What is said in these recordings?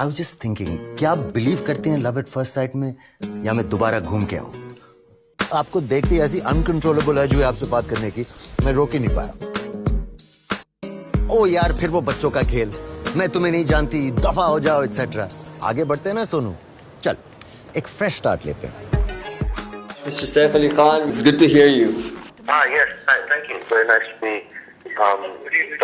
I was just thinking, क्या आप believe करते हैं लव एट फर्स्ट साइट में या मैं दोबारा घूम के आऊं? आपको देखते ही ऐसी अनकंट्रोलेबल है जो आपसे बात करने की, मैं रोक ही नहीं पाया। ओ यार, फिर वो बच्चों का खेल, मैं तुम्हें नहीं जानती, दफा हो जाओ एक्सेट्रा। आगे बढ़ते हैं ना सोनू, चल एक फ्रेश स्टार्ट लेते हैं। Mr. Saif Ali Khan, it's good to hear you. Yes, thank you. Very nice to be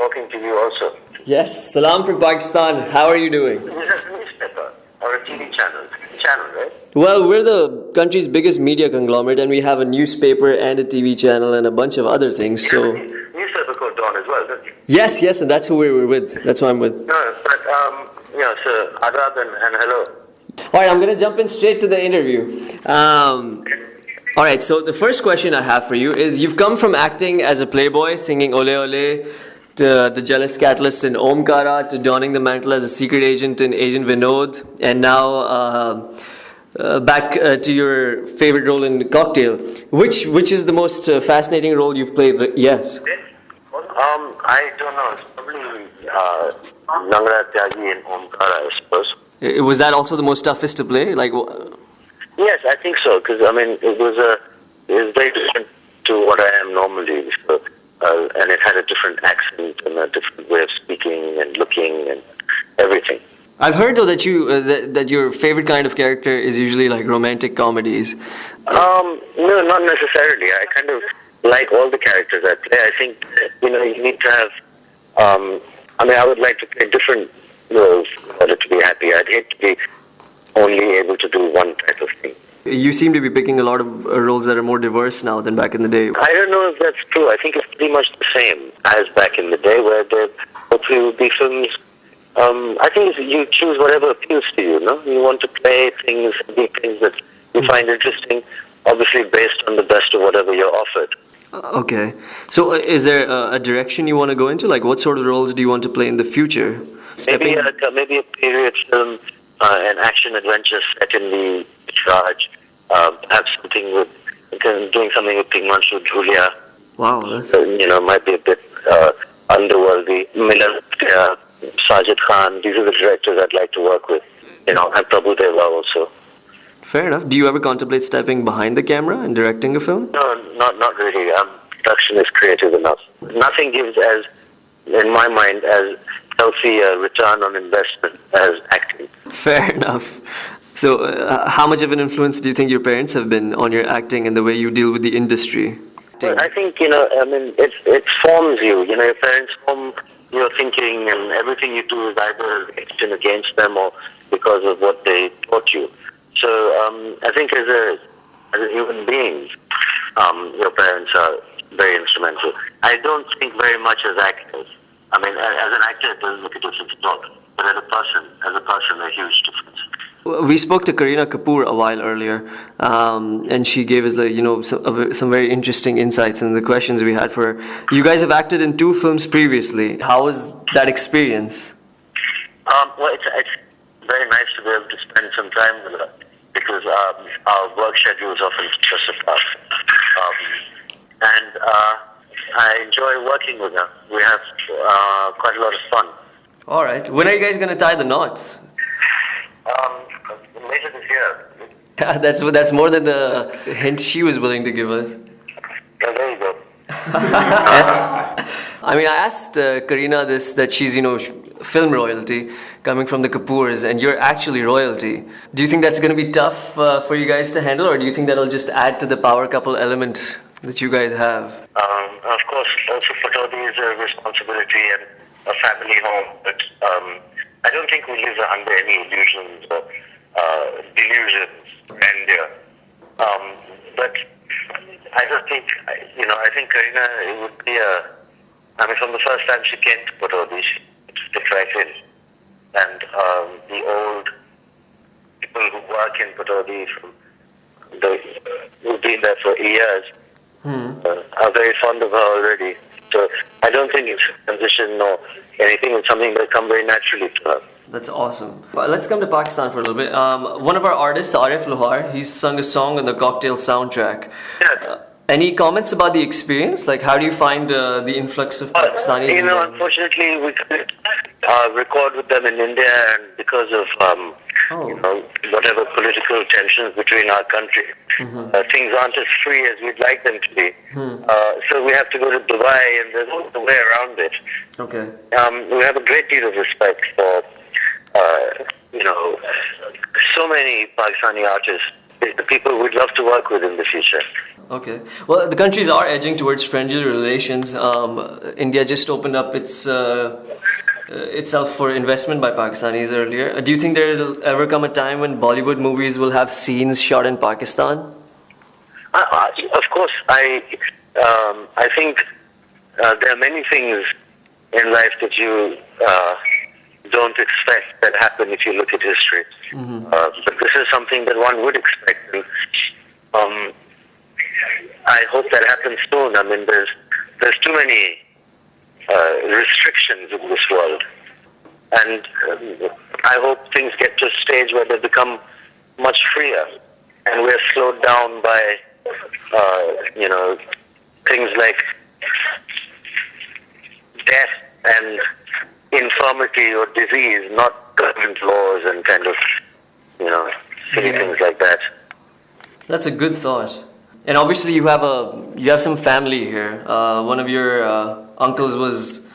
talking to you also. Yes, salam from Pakistan. How are you doing? Is that a newspaper or a TV channel? Channel, right? Well, we're the country's biggest media conglomerate, and we have a newspaper and a TV channel and a bunch of other things. So, newspaper called Dawn as well, don't you? yes, and that's who we're with. That's who I'm with. No, but so adab and hello. All right, I'm going to jump in straight to the interview. All right, so the first question I have for you is, you've come from acting as a playboy, singing Ole Ole, to the jealous catalyst in Omkara, to donning the mantle as a secret agent in Agent Vinod, and now back to your favorite role in Cocktail. Which is the most fascinating role you've played? Yes. I don't know. It's probably Nangara Tyagi in Omkara, I suppose. Was that also the most toughest to play? Yes, I think so, because I mean it was very different to what I am normally, so, and it had a different accent and a different way of speaking and looking and everything. I've heard though that that your favorite kind of character is usually like romantic comedies. No, not necessarily. I kind of like all the characters I play. I think you need to have. I mean, I would like to play different roles in order to be happy. I'd hate to be only able to do one type of thing. You seem to be picking a lot of roles that are more diverse now than back in the day. I don't know if that's true. I think it's pretty much the same as back in the day, where there hopefully would be films. I think you choose whatever appeals to you. No, you want to play things that you find interesting, obviously based on the best of whatever you're offered. Okay. So is there a direction you want to go into? Like, what sort of roles do you want to play in the future? Maybe a period film. An action adventure set in the Raj, perhaps something with doing something with Pigmanshu Julia. Wow, might be a bit underworldly. Milan, Sajid Khan. These are the directors I'd like to work with. And Prabhu Deva also. Fair enough. Do you ever contemplate stepping behind the camera and directing a film? No, not really. Production is creative enough. Nothing gives in my mind, as healthy return on investment as acting. Fair enough. So, how much of an influence do you think your parents have been on your acting and the way you deal with the industry? Well, I think it forms you. Your parents form your thinking, and everything you do is either against them or because of what they taught you. So, I think as a human being, your parents are very instrumental. I don't think very much as actors. I mean, as an actor, it doesn't make a difference at all. But as a person, a huge difference. We spoke to Kareena Kapoor a while earlier, and she gave us, some very interesting insights and the questions we had for her. You guys have acted in 2 films previously. How was that experience? Well, it's very nice to be able to spend some time with her, because our work schedules often just apart. And I enjoy working with her. We have quite a lot of fun. All right. When are you guys going to tie the knots? Later this year. That's more than the hint she was willing to give us. Yeah, there you go. I mean, I asked Kareena this, that she's, film royalty coming from the Kapoors, and you're actually royalty. Do you think that's going to be tough for you guys to handle, or do you think that'll just add to the power couple element that you guys have? Of course, also Patodi is a responsibility and a family home, but I don't think we live under any illusions or delusions, grandeur. But I don't think, I think Kareena, it would be from the first time she came to Patodi, she fit right in. And the old people who work in Patodi, who've been there for years, are very fond of her already. So I don't think it's a transition or anything. It's something that come very naturally to her. That's awesome. Well, let's come to Pakistan for a little bit. One of our artists, Arif Lohar, he's sung a song on the Cocktail soundtrack. Yes. Any comments about the experience? Like, how do you find the influx of Pakistanis? Unfortunately, we couldn't record with them in India, and because of whatever political tensions between our countries, things aren't as free as we'd like them to be. So we have to go to Dubai, and there's no way around it. Okay. We have a great deal of respect for so many Pakistani artists. The people we'd love to work with in the future. Okay. Well, the countries are edging towards friendly relations. India just opened up itself for investment by Pakistanis earlier. Do you think there will ever come a time when Bollywood movies will have scenes shot in Pakistan? Of course, I think there are many things in life that you don't expect that happen if you look at history. But this is something that one would expect. And, I hope that happens soon. I mean, there's too many restrictions in this world, and I hope things get to a stage where they become much freer, and we're slowed down by things like death and infirmity or disease, not government laws and kind of silly things like that. That's a good thought. And obviously you have some family here. One of your uncles was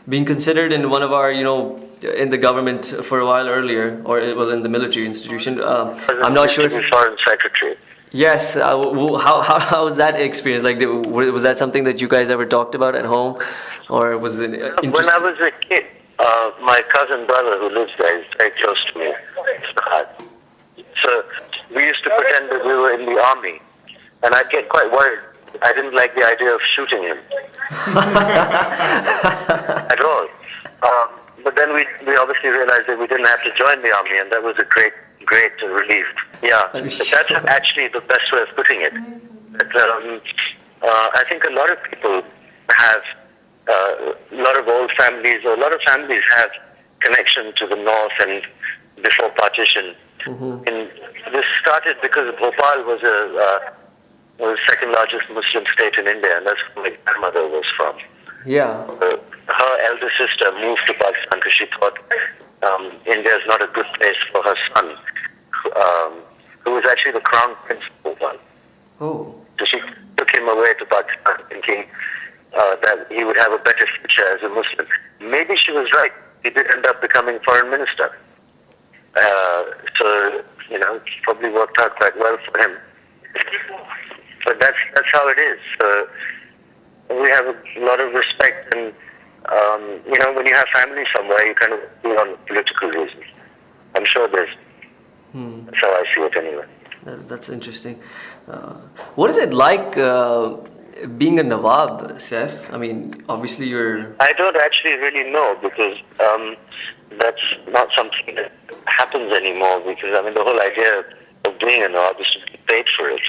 being considered in one of our, in the government for a while earlier, or in the military institution. I'm not sure if Foreign Secretary. Yes. How was that experience? Like, was that something that you guys ever talked about at home, or was it interesting? When I was a kid, my cousin brother who lives there is very close to me. So we used to pretend that we were in the army. And I'd get quite worried. I didn't like the idea of shooting him at all. But then we obviously realized that we didn't have to join the army, and that was a great relief. Yeah, but that's actually the best way of putting it. But, I think a lot of people have a lot of old families, or a lot of families have connection to the north and before partition. And this started because Bhopal was the second largest Muslim state in India, and that's where my grandmother was from. Yeah. Her elder sister moved to Pakistan because she thought India is not a good place for her son, who was actually the crown prince of Bhopal. Oh. So she took him away to Pakistan thinking that he would have a better future as a Muslim. Maybe she was right. He did end up becoming foreign minister. So, probably worked out quite well for him. But that's how it is. We have a lot of respect, and when you have family somewhere, you kind of do it on political reasons. I'm sure there's. That's how I see it anyway. That's interesting. What is it like being a Nawab, Saif? I mean, obviously you're. I don't actually really know, because that's not something that happens anymore. Because the whole idea of being a Nawab is to be paid for it.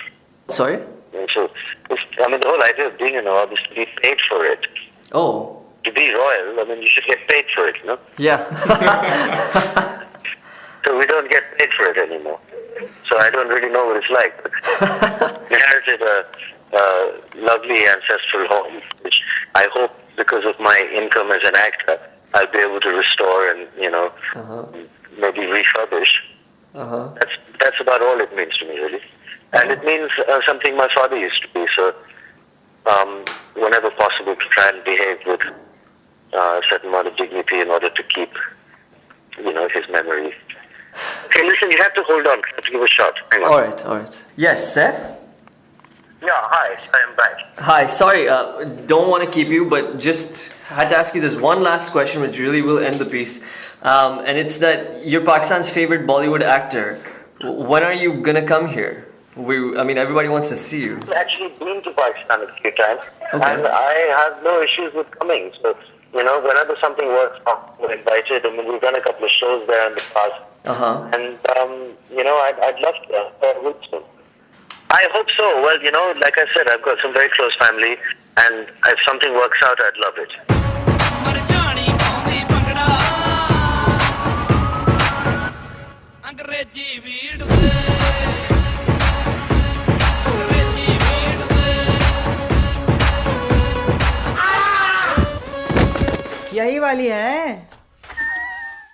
Sorry? And so, the whole idea of being a Nawab is to be paid for it. Oh. To be royal, you should get paid for it, no? Yeah. So we don't get paid for it anymore. So I don't really know what it's like. But we inherited a lovely ancestral home, which I hope, because of my income as an actor, I'll be able to restore and, maybe refurbish. That's about all it means to me, really. And it means something my father used to be, so whenever possible, to try and behave with a certain amount of dignity in order to keep, his memory. Okay, listen, you have to hold on. I have to give a shot. Hang on. All right. Yes, Saif? Yeah, hi. I am back. Hi, sorry, don't want to keep you, but just had to ask you this one last question, which really will end the piece. And it's that you're Pakistan's favorite Bollywood actor. When are you going to come here? Everybody wants to see you. I've actually been to Pakistan a few times, okay. And I have no issues with coming. So, whenever something works out, we're invited. We've done a couple of shows there in the past. And, I'd love to. I hope so. Well, like I said, I've got some very close family, and if something works out, I'd love it. यही वाली है।